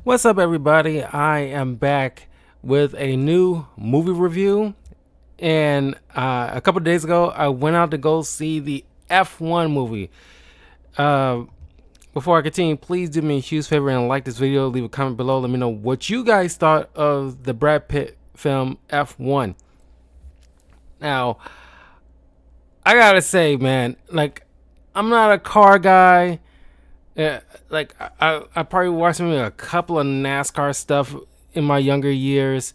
What's up, everybody? I am back with a new movie review. And a couple of days ago, I went out to go see the F1 movie. Uh, Before I continue, please do me a huge favor and like this video. Leave a comment below. Let me know what you guys thought of the Brad Pitt film F1. Now, I gotta say, man, like, I'm not a car guy. Yeah, like I probably watched maybe a couple of NASCAR stuff in my younger years,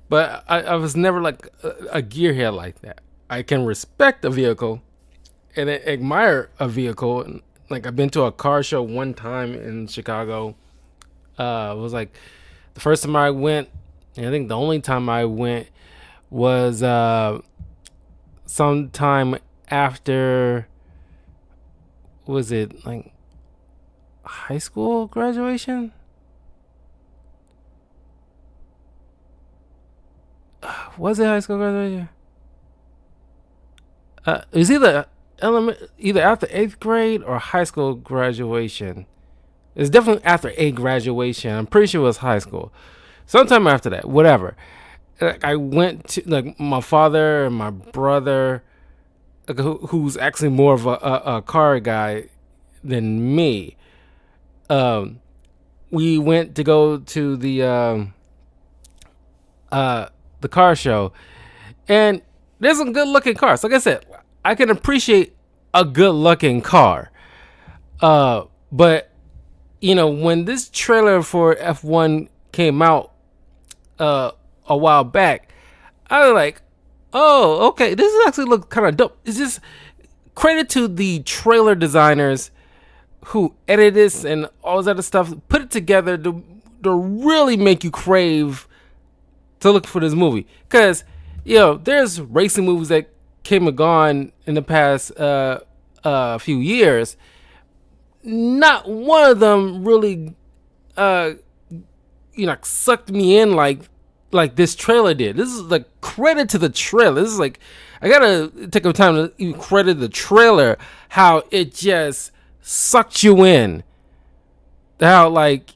but I was never like a gearhead like that. I can respect a vehicle and admire a vehicle. And, like, I've been to a car show one time in Chicago. It was like the first time I went, and I think the only time I went was sometime after. Was it like high school graduation? Was it high school graduation? It was either after eighth grade or high school graduation. It's definitely after eighth graduation. I'm pretty sure it was high school. Sometime after that, whatever. Like, I went to, like, my father and my brother, like, who's actually more of a car guy than me. Um, we went to go to the car show, and there's some good looking cars. Like I said, I can appreciate a good looking car. But when this trailer for F1 came out a while back, I was like, oh, okay, this is actually look kind of dope. It's just credit to the trailer designers who edited this and all this other stuff, put it together to really make you crave to look for this movie. Because there's racing movies that came and gone in the past few years. Not one of them really sucked me in like this trailer did. This is like credit to the trailer. This is like, I gotta take the time to even credit the trailer, how it just sucked you in. How, like,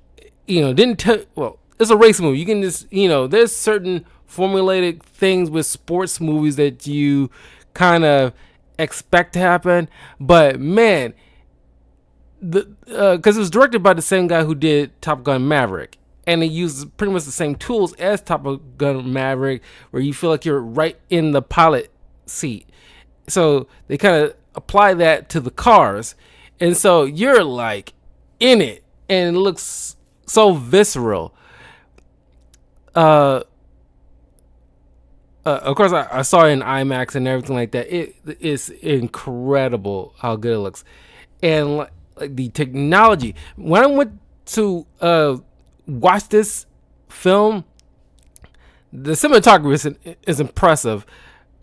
didn't tell. Well, it's a race movie. You can just, there's certain formulated things with sports movies that you kind of expect to happen, but man, because it was directed by the same guy who did Top Gun Maverick, and it uses pretty much the same tools as Top Gun Maverick, where you feel like you're right in the pilot seat. So they kind of apply that to the cars, and so you're like in it, and it looks so visceral. Of course, I saw it in IMAX and everything like that. It is incredible how good it looks, and like the technology. When I went to watch this film, the cinematography is impressive,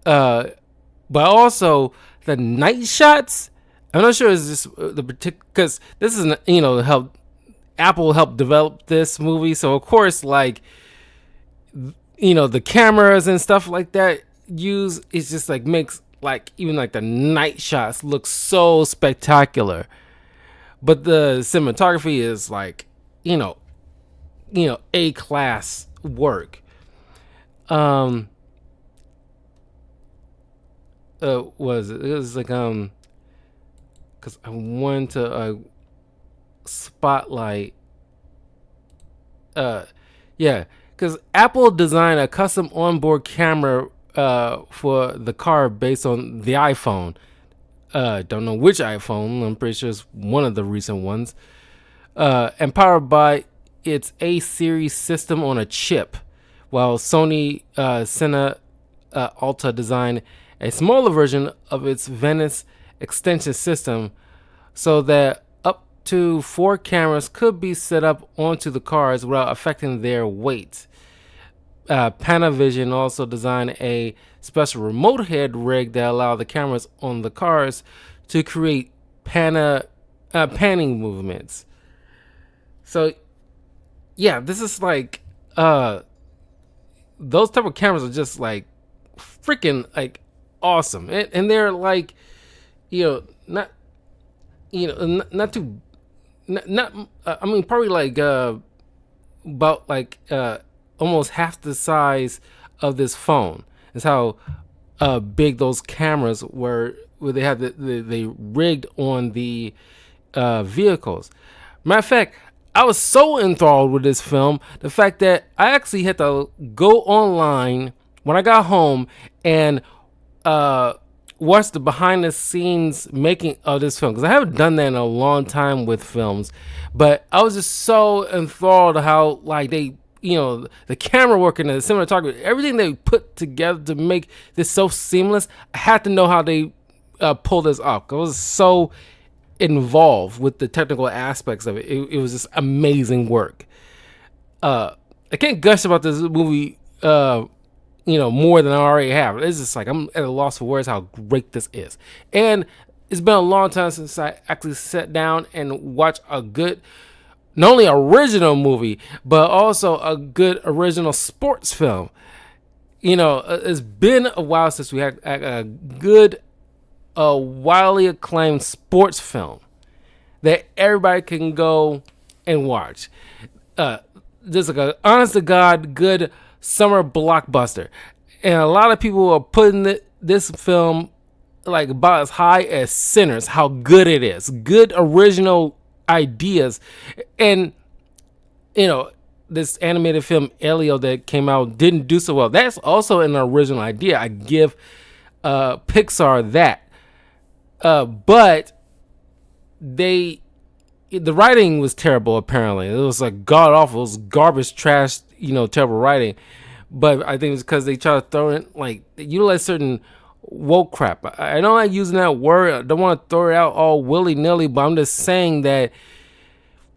but also the night shots. I'm not sure it's just the particular, because this is help Apple helped develop this movie, so of course, like, the cameras and stuff like that use, it's just like makes like even like the night shots look so spectacular. But the cinematography is like, A class work. Was it was like because I wanted to spotlight. Yeah, because Apple designed a custom onboard camera for the car based on the iPhone. Don't know which iPhone. I'm pretty sure it's one of the recent ones. And powered by its A series system on a chip, while Sony Cine Alta designed a smaller version of its Venice extension system, so that up to 4 cameras could be set up onto the cars without affecting their weight. Panavision also designed a special remote head rig that allowed the cameras on the cars to create panning movements. So, yeah, this is like those type of cameras are just like freaking like awesome, and they're like, not not too, not I mean, probably like about like almost half the size of this phone. That's how big those cameras were. Where they had they rigged on the vehicles. Matter of fact, I was so enthralled with this film, the fact that I actually had to go online when I got home and watch the behind the scenes making of this film, because I haven't done that in a long time with films. But I was just so enthralled how like they, the camera work and the cinematography, everything they put together to make this so seamless. I had to know how they pull this off. I was so involved with the technical aspects of it. It was just amazing work. I can't gush about this movie, more than I already have. It's just like I'm at a loss for words how great this is. And it's been a long time since I actually sat down and watched a good, not only original movie, but also a good original sports film. It's been a while since we had a good, widely acclaimed sports film that everybody can go and watch. Just like a honest to God good summer blockbuster, and a lot of people are putting this film like about as high as Sinners. How good it is, good original ideas, and this animated film Elio that came out didn't do so well. That's also an original idea. I give Pixar that. But the writing was terrible. Apparently, it was like god awful. It was garbage, trash. Terrible writing. But I think it's because they try to throw in like utilize certain woke crap. I don't like using that word. I don't want to throw it out all willy nilly. But I'm just saying that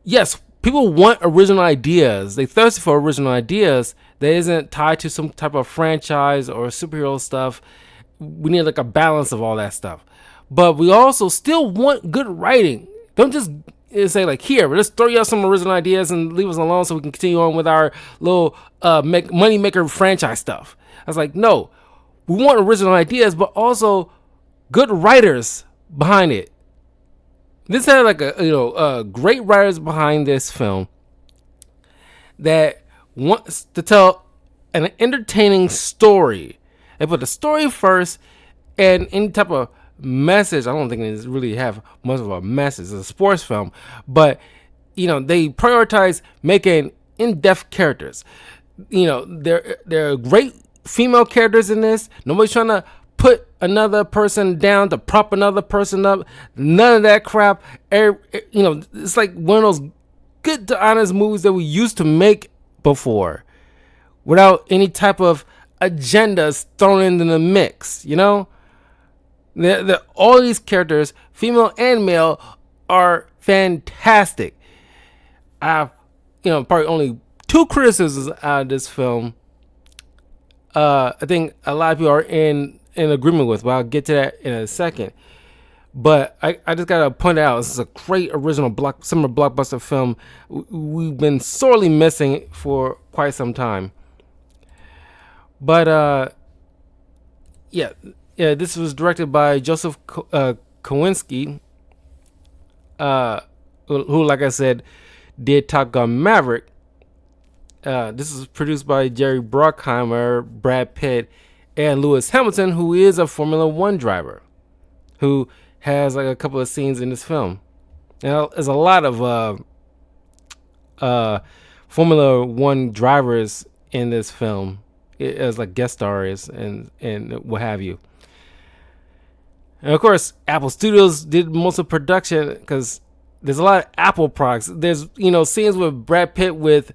yes, people want original ideas. They thirsty for original ideas that isn't tied to some type of franchise or superhero stuff. We need like a balance of all that stuff. But we also still want good writing. Don't just say like, here, let's throw you out some original ideas and leave us alone so we can continue on with our little money maker franchise stuff. I was like, no, we want original ideas, but also good writers behind it. This had like great writers behind this film that wants to tell an entertaining story. They put the story first, and any type of message. I don't think it really have much of a message. It's a sports film, but they prioritize making in-depth characters. There are great female characters in this. Nobody's trying to put another person down to prop another person up. None of that crap. It's like one of those good to honest movies that we used to make before, without any type of agendas thrown into the mix. All these characters, female and male, are fantastic. I have, probably only 2 criticisms out of this film. I think a lot of people are in agreement with, but I'll get to that in a second. But I just gotta point out, this is a great original summer blockbuster film we've been sorely missing for quite some time. But yeah, this was directed by Joseph Kosinski, who, like I said, did Top Gun Maverick. This is produced by Jerry Bruckheimer, Brad Pitt, and Lewis Hamilton, who is a Formula One driver, who has like a couple of scenes in this film. There's a lot of Formula One drivers in this film as like guest stars and what have you. And of course, Apple Studios did most of the production because there's a lot of Apple products. There's scenes with Brad Pitt with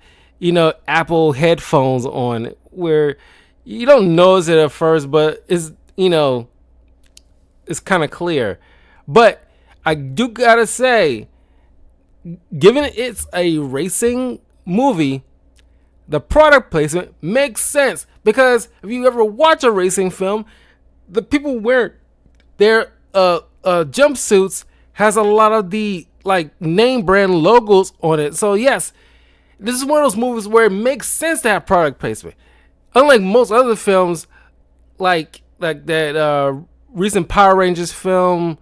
Apple headphones on where you don't notice it at first, but it's it's kind of clear. But I do gotta say, given it's a racing movie, the product placement makes sense, because if you ever watch a racing film, the people wear their jumpsuits has a lot of the like name brand logos on it. So yes, this is one of those movies where it makes sense to have product placement. Unlike most other films, like that recent Power Rangers film,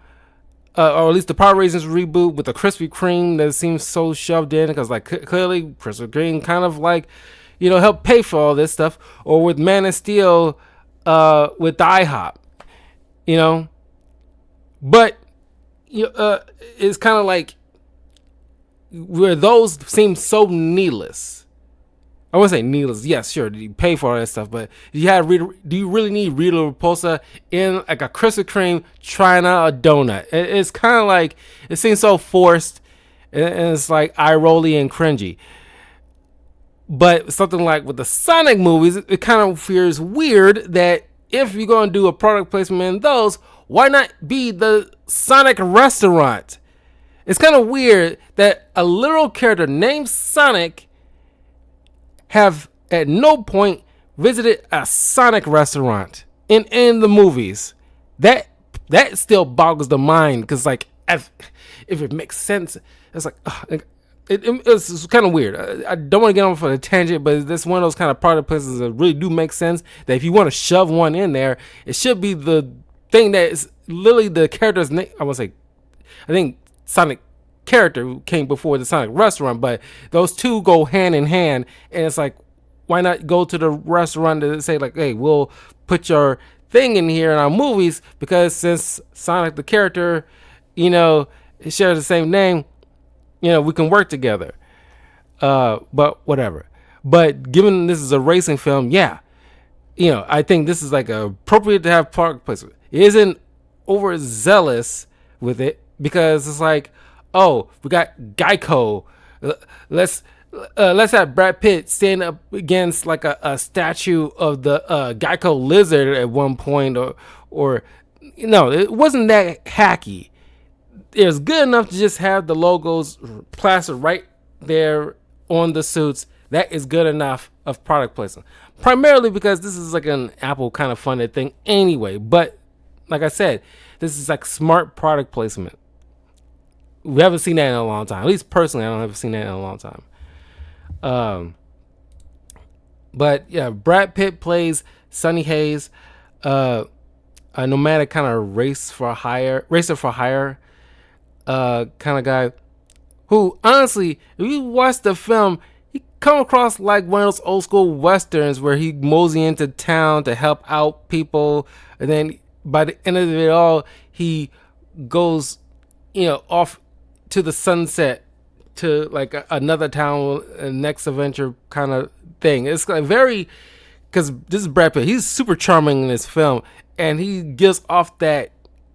or at least the Power Rangers reboot with the Krispy Kreme that seems so shoved in, because like clearly Krispy Kreme kind of like, help pay for all this stuff, or with Man of Steel, with the IHOP, you know, but it's kind of like where those seem so needless. I wouldn't say needless. Yes, sure, you pay for all that stuff, but do you really need Rita Repulsa in like a Krispy Kreme trying out a donut? It's kind of like, it seems so forced, and it's like eye rolly and cringy. But something like with the Sonic movies, it kind of feels weird that if you're going to do a product placement in those, why not be the Sonic restaurant? It's kind of weird that a literal character named Sonic have at no point visited a Sonic restaurant in the movies. That still boggles the mind, because like if it makes sense, it's like it's kind of weird. I don't want to get on for a tangent, but it's one of those kind of product places that really do make sense. That if you want to shove one in there, it should be the thing that is literally the character's name. I think Sonic character came before the Sonic restaurant, but those two go hand in hand, and it's like, why not go to the restaurant to say like, hey, we'll put your thing in here in our movies, because since Sonic the character, shares the same name, we can work together. But whatever. But given this is a racing film, yeah, I think this is like appropriate to have product placement. It isn't overzealous with it, because it's like, oh, we got Geico. Let's have Brad Pitt stand up against like a statue of the Geico lizard at one point, or it wasn't that hacky. It was good enough to just have the logos plastered right there on the suits. That is good enough of product placement. Primarily because this is like an Apple kind of funded thing anyway. But like I said, this is like smart product placement. We haven't seen that in a long time. At least personally, I don't have seen that in a long time. But yeah, Brad Pitt plays Sonny Hayes, a nomadic kind of racer for hire kind of guy who, honestly, if you watch the film, he come across like one of those old school westerns where he mosey into town to help out people, and then by the end of it all, he goes, off to the sunset to like another town, next adventure kind of thing. It's like very, because this is Brad Pitt. He's super charming in this film, and he gives off that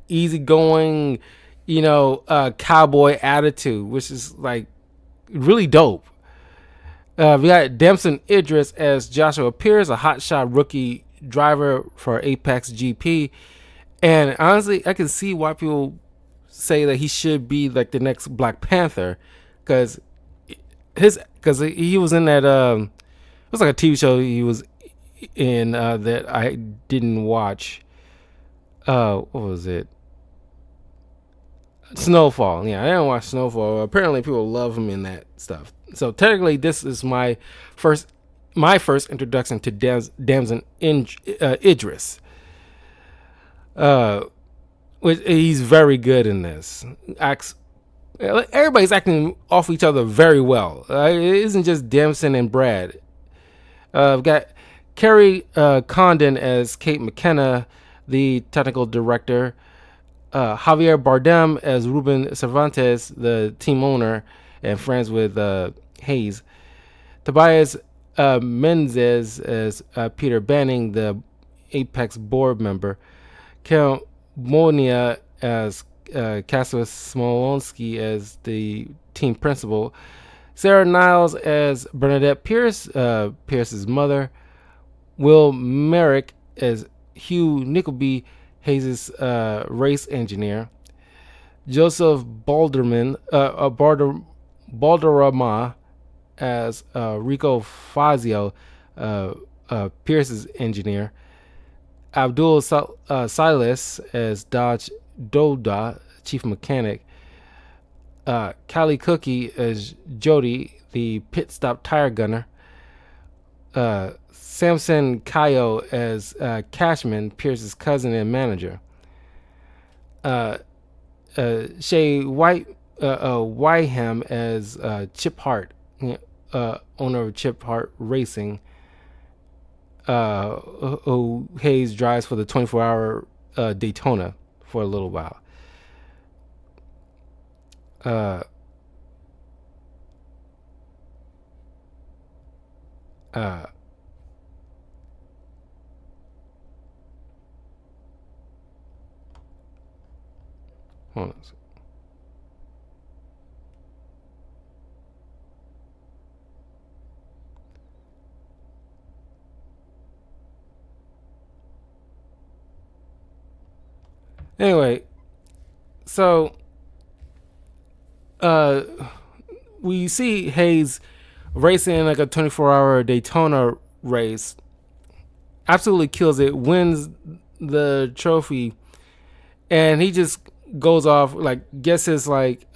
easygoing, cowboy attitude, which is like really dope. We got Damson Idris as Joshua Pierce, a hotshot rookie driver for Apex GP, and honestly, I can see why people say that he should be like the next Black Panther, because he was in that it was like a TV show he was in that I didn't watch. What was it? Snowfall. Yeah, I didn't watch Snowfall. Apparently people love him in that stuff. So technically this is my first introduction to Damson Idris. He's very good in this. Everybody's acting off each other very well. It isn't just Damson and Brad. We've got Carrie Condon as Kate McKenna, the technical director. Javier Bardem as Ruben Cervantes, the team owner and friends with Hayes. Tobias Menzies as Peter Banning, the Apex board member. Kel Monia as Cassius Smolensky as the team principal. Sarah Niles as Bernadette Pierce, Pierce's mother. Will Merrick as Hugh Nickleby, Hayes' race engineer. Joseph Balderrama as Rico Fazio, Pierce's engineer. Abdul Silas as Dodge Doda, chief mechanic. Callie Cookie as Jody, the pit stop tire gunner. Samson Kayo as Cashman, Pierce's cousin and manager. Shay Whiteham as Chip Hart, owner of Chip Hart Racing, who Hayes drives for the 24-hour Daytona for a little while. Uh, uh, Hold on. Anyway, so uh, we see Hayes racing in like a 24-hour Daytona race. Absolutely kills it, wins the trophy, and he just goes off, like, gets his like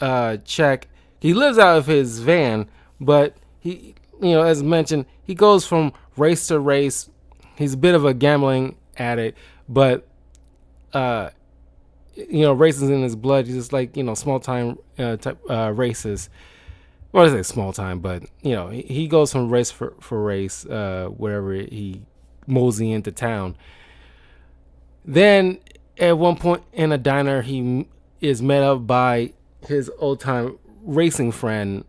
check. He lives out of his van, but he, as mentioned, he goes from race to race. He's a bit of a gambling addict, but uh racing's in his blood. He's just like, small time type races. Well, I say small time, but he goes from race for race wherever he mosey into town. Then at one point in a diner, he is met up by his old time racing friend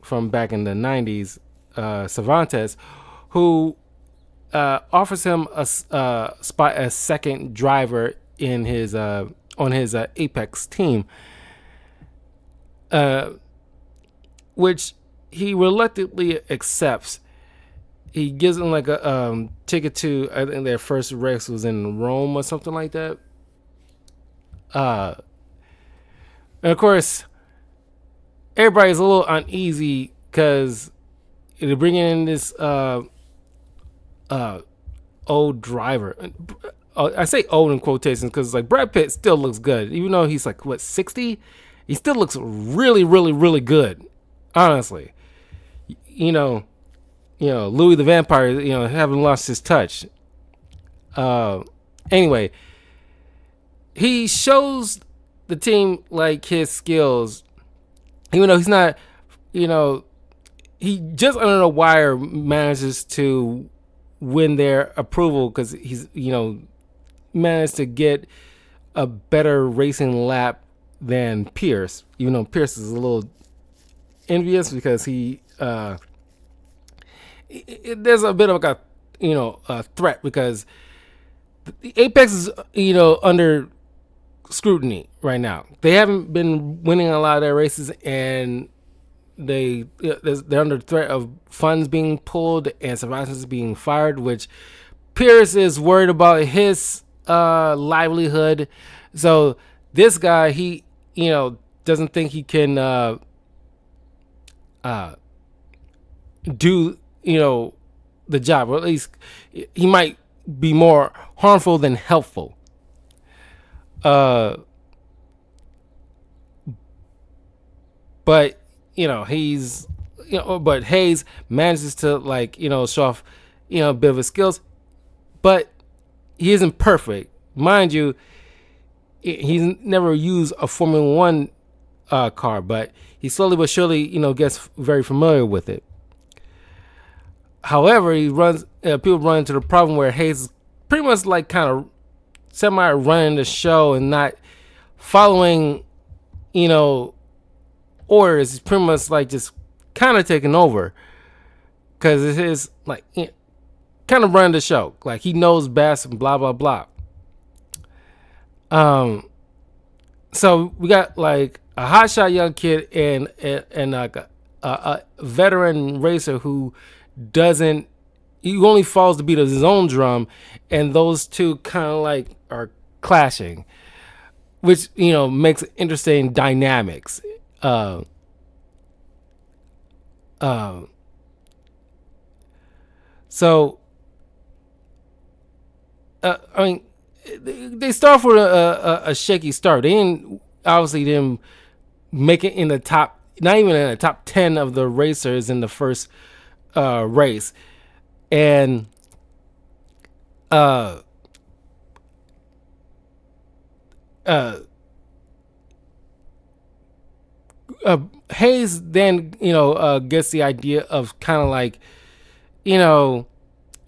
from back in the 90s, Cervantes, who offers him a spot as second driver in his on his Apex team, which he reluctantly accepts. He gives him like a ticket to, I think their first race was in Rome or something like that. And of course, everybody's a little uneasy because they're bringing in this old driver. I say old in quotations because like Brad Pitt still looks good, even though he's like what 60. He still looks really, really, really good. Honestly, you know, Louis the Vampire, haven't lost his touch. Anyway, he shows the team like his skills, even though he's not, he just under the wire manages to win their approval because he's, managed to get a better racing lap than Pierce, even though Pierce is a little envious because there's a bit of like a threat because the Apex is under scrutiny right now. They haven't been winning a lot of their races, and they're under threat of funds being pulled and Cervantes being fired, which Pierce is worried about his livelihood. So this guy, he doesn't think he can do the job, or at least he might be more harmful than helpful. But he's but Hayes manages to like show off a bit of his skills, but he isn't perfect, mind you. He's never used a Formula One car, but he slowly but surely gets very familiar with it. However, people run into the problem where Hayes is pretty much like kind of semi running the show and not following orders. He's pretty much like just kind of taking over because it is like kind of running the show. Like he knows best and blah blah blah. So we got like a hotshot young kid and like a veteran racer who doesn't. He only falls to beat of his own drum, and those two kind of like are clashing, which makes interesting dynamics. So I mean, they start with a shaky start. Didn't make it in the top, not even in the top 10 of the racers in the first race, and Hayes then gets the idea of kind of like you know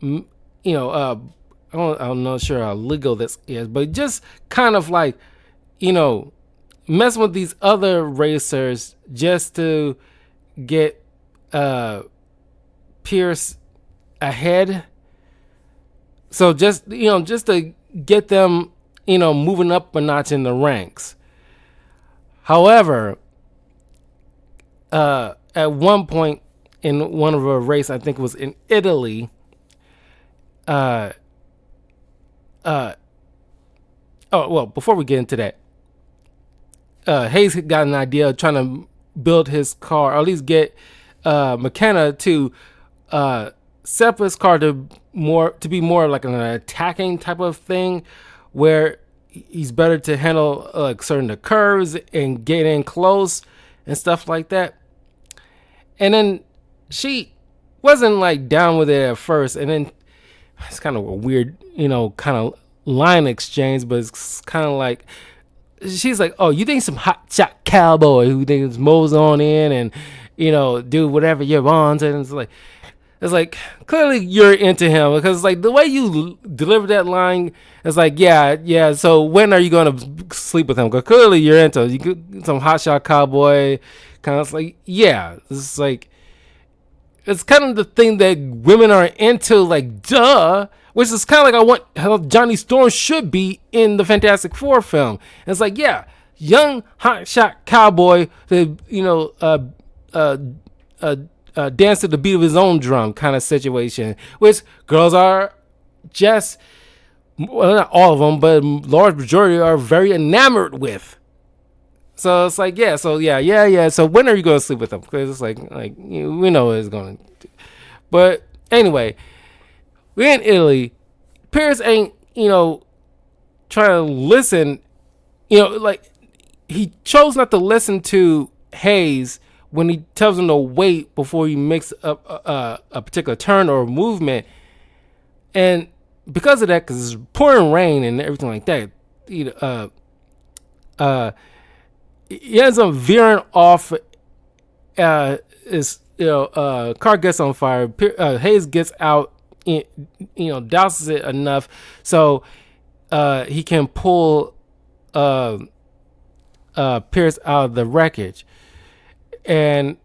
m- you know I'm not sure how legal this is, but just kind of like you know messing with these other racers just to get uh Pierce ahead. So just to get them moving up a notch in the ranks. However, at one point in one of a race, I think it was in Italy, uh, uh, oh well, before we get into that, Hayes got an idea of trying to build his car, or at least get McKenna to set up his car to be more like an attacking type of thing, where he's better to handle like certain curves and get in close and stuff like that. And then she wasn't like down with it at first, and then it's kind of a weird, kind of line exchange, but it's kind of like she's like, "Oh, you think some hot shot cowboy who thinks mows on in and do whatever you want?" And it's like clearly you're into him, because like the way you deliver that line, it's like yeah. So when are you gonna sleep with him? Because clearly you're into him. You get some hot shot cowboy kind of like It's like it's kind of the thing that women are into, like duh. Which is kind of like I want how Johnny Storm should be in the Fantastic Four film. And it's like young hotshot cowboy that dance to the beat of his own drum kind of situation, which girls are just, well, not all of them, but large majority are very enamored with. So it's like So when are you gonna sleep with them? Because it's like we know what it's gonna do. But anyway, we're in Italy. Pierce ain't trying to listen. Like he chose not to listen to Hayes when he tells him to wait before he makes a particular turn or movement. And because of that, because it's pouring rain and everything like that, he ends up veering off. Car gets on fire. Hayes gets out, douses it enough so he can pull Pierce out of the wreckage. And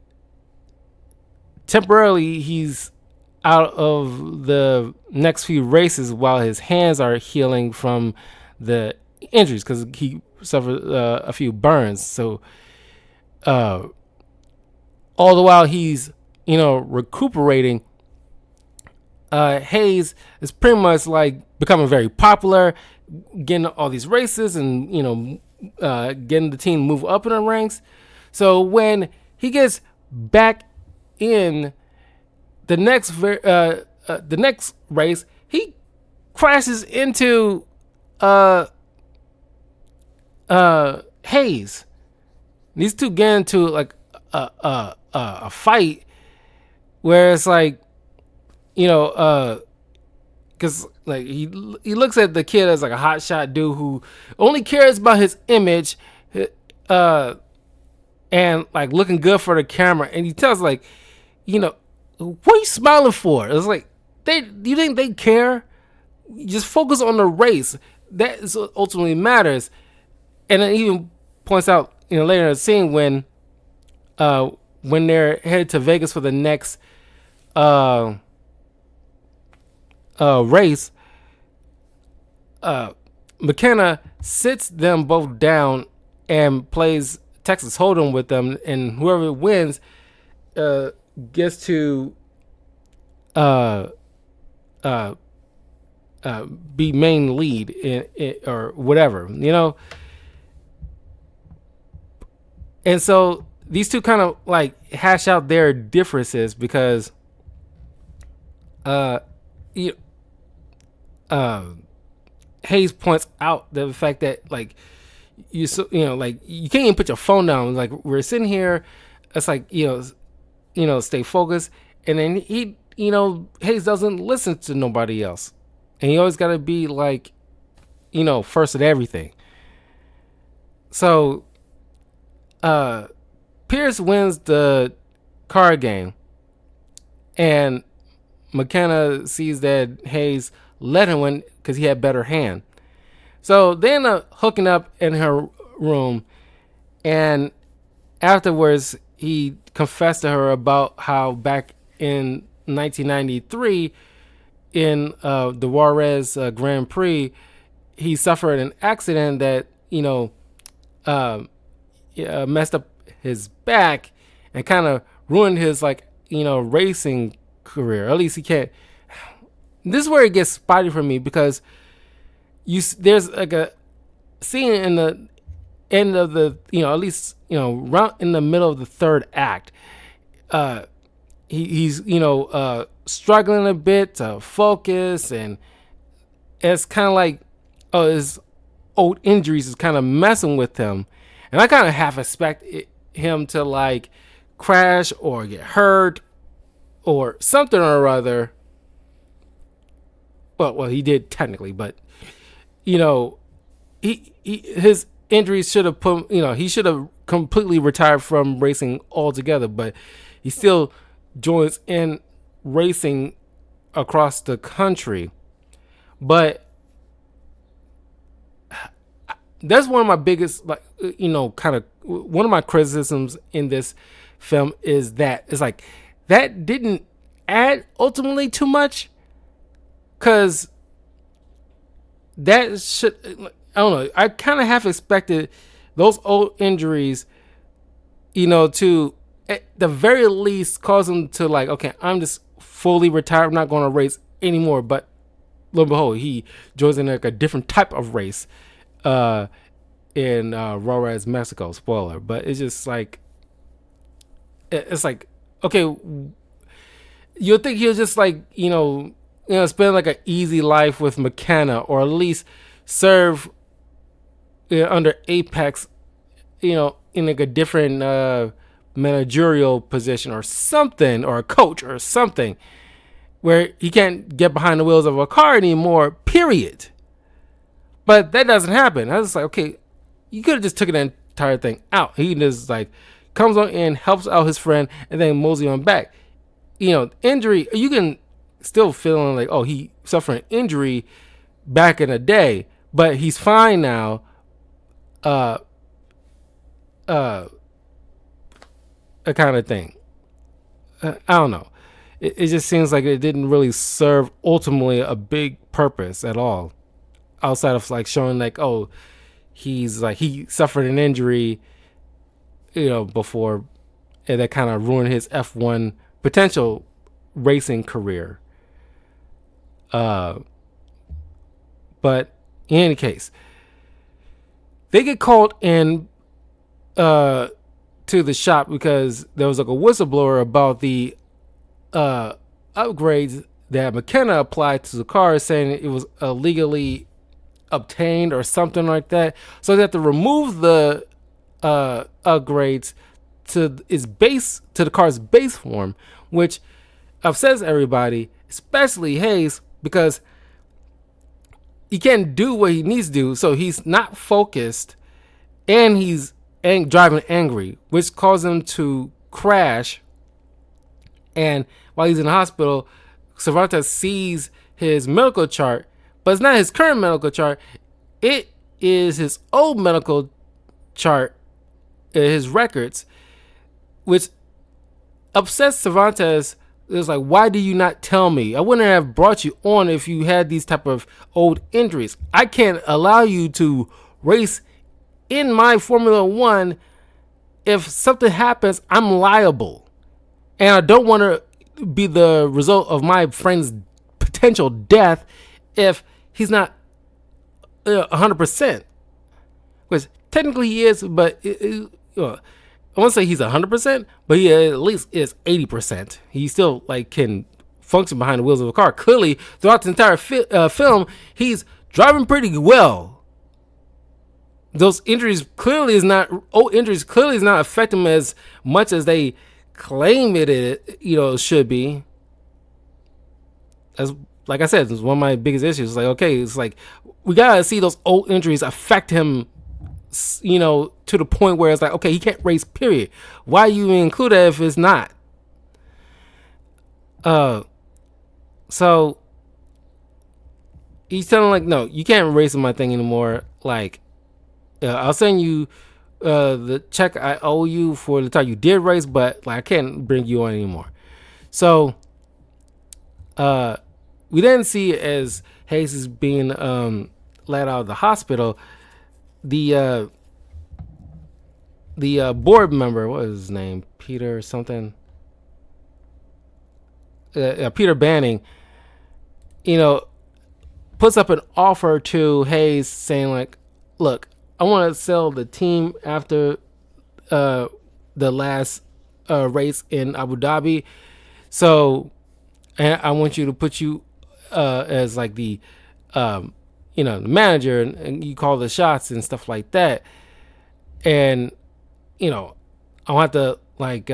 temporarily he's out of the next few races while his hands are healing from the injuries, because he suffered a few burns. So all the while he's recuperating, Hayes is pretty much like becoming very popular, getting all these races and getting the team move up in the ranks. So when he gets back in the next race, he crashes into Hayes. These two get into like a fight where it's like because like he looks at the kid as like a hotshot dude who only cares about his image, and like looking good for the camera, and he tells like, what are you smiling for? It's like you think they care? Just focus on the race. That is what ultimately matters. And it even points out later in the scene when they're headed to Vegas for the next race, McKenna sits them both down and plays Texas Hold'em with them, and whoever wins gets to be main lead in or whatever, And so these two kind of like hash out their differences, because Hayes points out the fact that like like you can't even put your phone down. Like we're sitting here, it's like stay focused, and then Hayes doesn't listen to nobody else, and you always got to be like first at everything. So Pierce wins the card game, and McKenna sees that Hayes let him win because he had better hand. So they end up hooking up in her room, and afterwards he confessed to her about how back in 1993 in the Juarez Grand Prix, he suffered an accident that uh, messed up his back and kind of ruined his racing career. At least he can't. This is where it gets spotty for me because there's like a scene in the end of the at least around in the middle of the third act. He's struggling a bit to focus, and it's kind of like his old injuries is kind of messing with him, and I kind of half expect him to like crash or get hurt or something or other. Well, he did technically, but his injuries should have put he should have completely retired from racing altogether, but he still joins in racing across the country. But that's one of my biggest kind of one of my criticisms in this film is that it's like that didn't add ultimately too much, because that should, I don't know, I kind of half expected those old injuries to at the very least cause him to like, okay, I'm just fully retired, I'm not going to race anymore. But lo and behold, he joins in like a different type of race in Juarez, Mexico. Spoiler, but it's just like, it's like, okay, you'll think he'll just like spend like an easy life with McKenna, or at least serve under Apex, in like a different managerial position or something, or a coach or something, where he can't get behind the wheels of a car anymore, period. But that doesn't happen. I was like, okay, you could have just took the entire thing out. He just like comes on in, helps out his friend, and then mosey on back. Injury, you can still feeling like, oh, he suffered an injury back in the day, but he's fine now. A kind of thing. I don't know. It just seems like it didn't really serve ultimately a big purpose at all, outside of like showing like, oh, he's like, he suffered an injury, before, and that kind of ruined his F1 potential racing career. But in any case, they get called in to the shop because there was like a whistleblower about the upgrades that McKenna applied to the car, saying it was illegally obtained or something like that. So they have to remove the upgrades to the car's base form, which upsets everybody, especially Hayes, because he can't do what he needs to do. So he's not focused, and he's driving angry, which caused him to crash. And while he's in the hospital, Cervantes sees his medical chart, but it's not his current medical chart. It is his old medical chart, his records, which upsets Cervantes. It's like, why do you not tell me? I wouldn't have brought you on if you had these type of old injuries. I can't allow you to race in my Formula One. If something happens, I'm liable. And I don't want to be the result of my friend's potential death if he's not 100%. Because technically he is, but I won't say he's 100%, but he at least is 80%. He still like can function behind the wheels of a car. Clearly, throughout the entire film, he's driving pretty well. Those injuries clearly is not affecting him as much as they claim it should be. As like I said, it's one of my biggest issues. It's like, okay, it's like we gotta see those old injuries affect him to the point where it's like, okay, he can't race, period. Why you even include that if it's not? Uh, so he's telling like, no, you can't race my thing anymore. Like, I'll send you the check I owe you for the time you did race, but like I can't bring you on anymore. So we didn't see it as Hayes is being let out of the hospital. The board member, what was his name? Peter something. Peter Banning, you know, puts up an offer to Hayes saying like, look, I want to sell the team after the last race in Abu Dhabi. So and I want you to put you as like the the manager, and you call the shots and stuff like that. And I want to like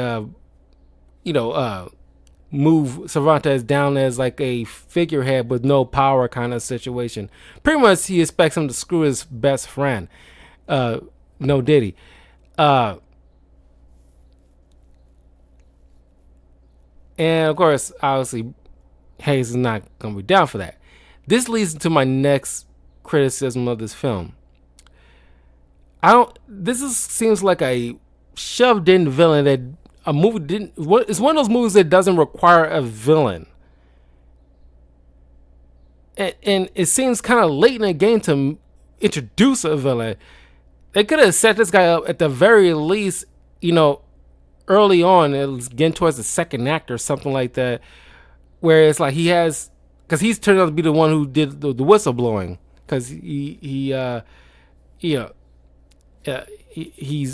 move Cervantes down as like a figurehead with no power kind of situation. Pretty much he expects him to screw his best friend, no Diddy. And of course, obviously, Hayes is not going to be down for that. This leads to my next criticism of this film. Seems like a shoved in villain that a movie didn't. It's one of those movies that doesn't require a villain. And it seems kind of late in the game to introduce a villain. They could have set this guy up at the very least, early on. It was getting towards the second act or something like that, where it's like because he's turned out to be the one who did the whistleblowing, because he's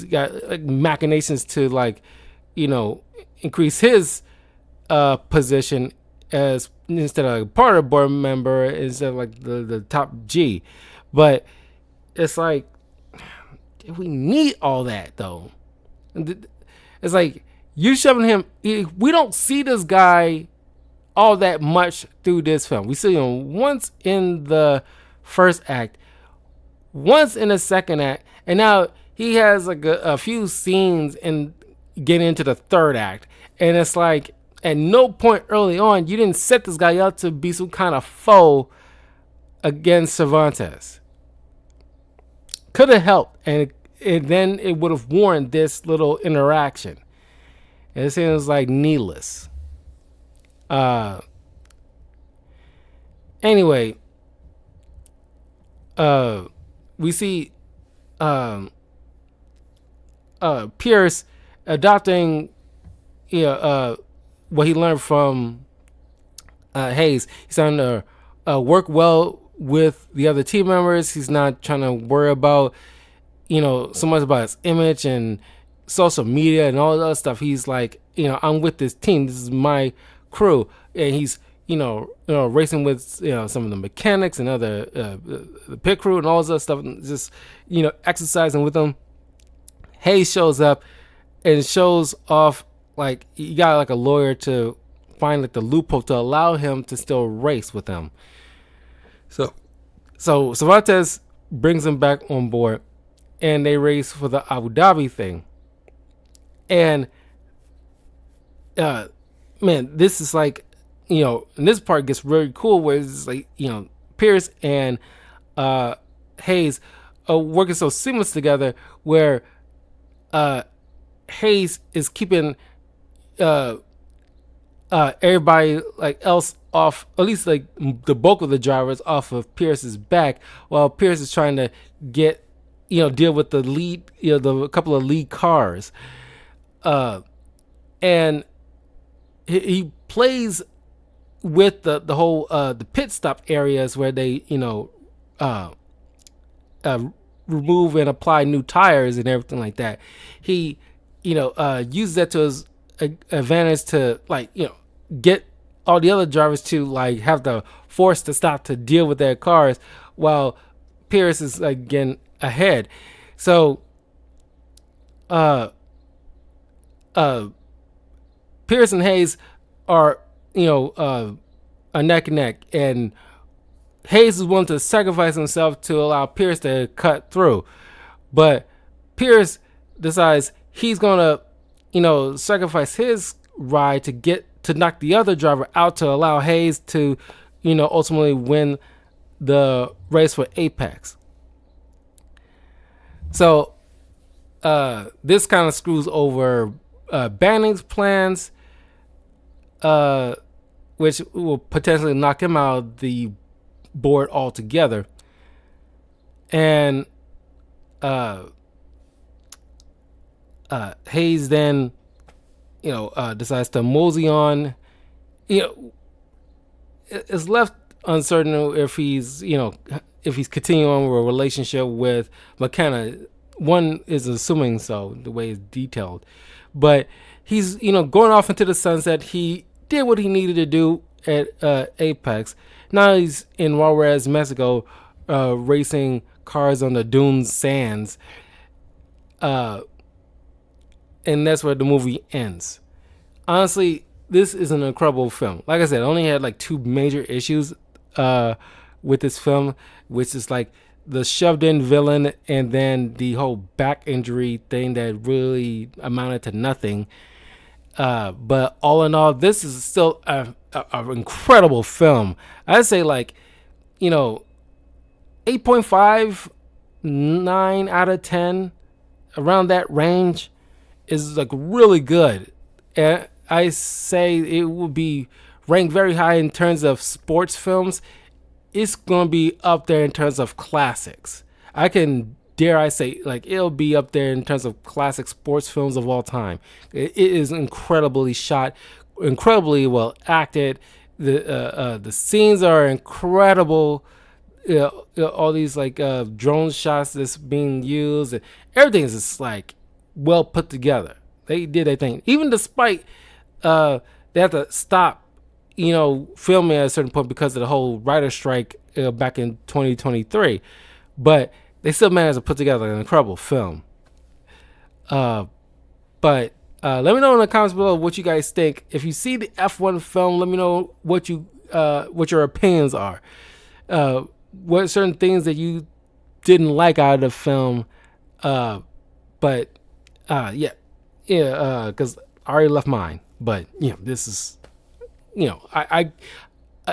got like machinations to like increase his position as instead of a part of board member, instead of like the top G. But it's like, did we need all that though? It's like you shoving him. We don't see this guy all that much through this film. We see him once in the first act, once in the second act, and now he has like a few scenes and get into the third act. And it's like at no point early on you didn't set this guy up to be some kind of foe against Cervantes. Could have helped, and then it would have warranted this little interaction. And it seems like needless. Anyway, we see Pierce adopting what he learned from Hayes. He's trying to work well with the other team members. He's not trying to worry about so much about his image and social media and all that other stuff. He's like, I'm with this team. This is my crew, and he's racing with some of the mechanics and other the pit crew and all this other stuff, and just exercising with them. Hayes shows up and shows off like he got like a lawyer to find like the loophole to allow him to still race with them. So Cervantes brings him back on board, and they race for the Abu Dhabi thing. And man, this is like, and this part gets really cool where it's like, Pierce and Hayes are working so seamless together, where Hayes is keeping everybody like else off, at least like the bulk of the drivers off of Pierce's back, while Pierce is trying to get deal with the lead, the couple of lead cars, and he plays with the whole the pit stop areas where they remove and apply new tires and everything like that. He uses that to his advantage to like get all the other drivers to like have the force to stop to deal with their cars, while Pierce is like getting ahead. So Pierce and Hayes are a neck and neck, and Hayes is willing to sacrifice himself to allow Pierce to cut through, But Pierce decides he's gonna, sacrifice his ride to get to knock the other driver out to allow Hayes to, ultimately win the race for Apex. So this kind of screws over Banning's plans, which will potentially knock him out of the board altogether. And Hayes then, decides to mosey on. It's left uncertain if he's continuing a relationship with McKenna. One is assuming so, the way it's detailed, but he's going off into the sunset. He did what he needed to do at Apex. Now he's in Juarez, Mexico, racing cars on the dunes sands. And that's where the movie ends. Honestly, this is an incredible film. Like I said, I only had like two major issues with this film, which is like the shoved in villain and then the whole back injury thing that really amounted to nothing. But all in all, this is still an incredible film. I'd say 8.5, 9 out of 10, around that range is like really good. And I say it would be ranked very high in terms of sports films. It's going to be up there in terms of classics. I can dare I say, it'll be up there in terms of classic sports films of all time. It is incredibly shot, incredibly well acted. The scenes are incredible. All these drone shots that's being used, and everything is just well put together. They did their thing, even despite they have to stop filming at a certain point because of the whole writer strike back in 2023, but they still managed to put together an incredible film. But let me know in the comments below what you guys think. If you see the F1 film, let me know what your opinions are. What certain things that you didn't like out of the film. Because I already left mine. But this is, I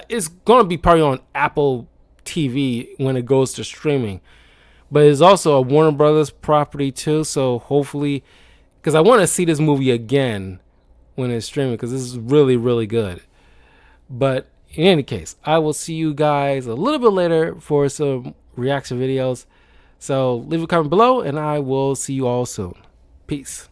it's gonna be probably on Apple TV when it goes to streaming. But it's also a Warner Brothers property too, so hopefully, because I want to see this movie again when it's streaming, because this is really, really good. But in any case, I will see you guys a little bit later for some reaction videos. So leave a comment below, and I will see you all soon. Peace.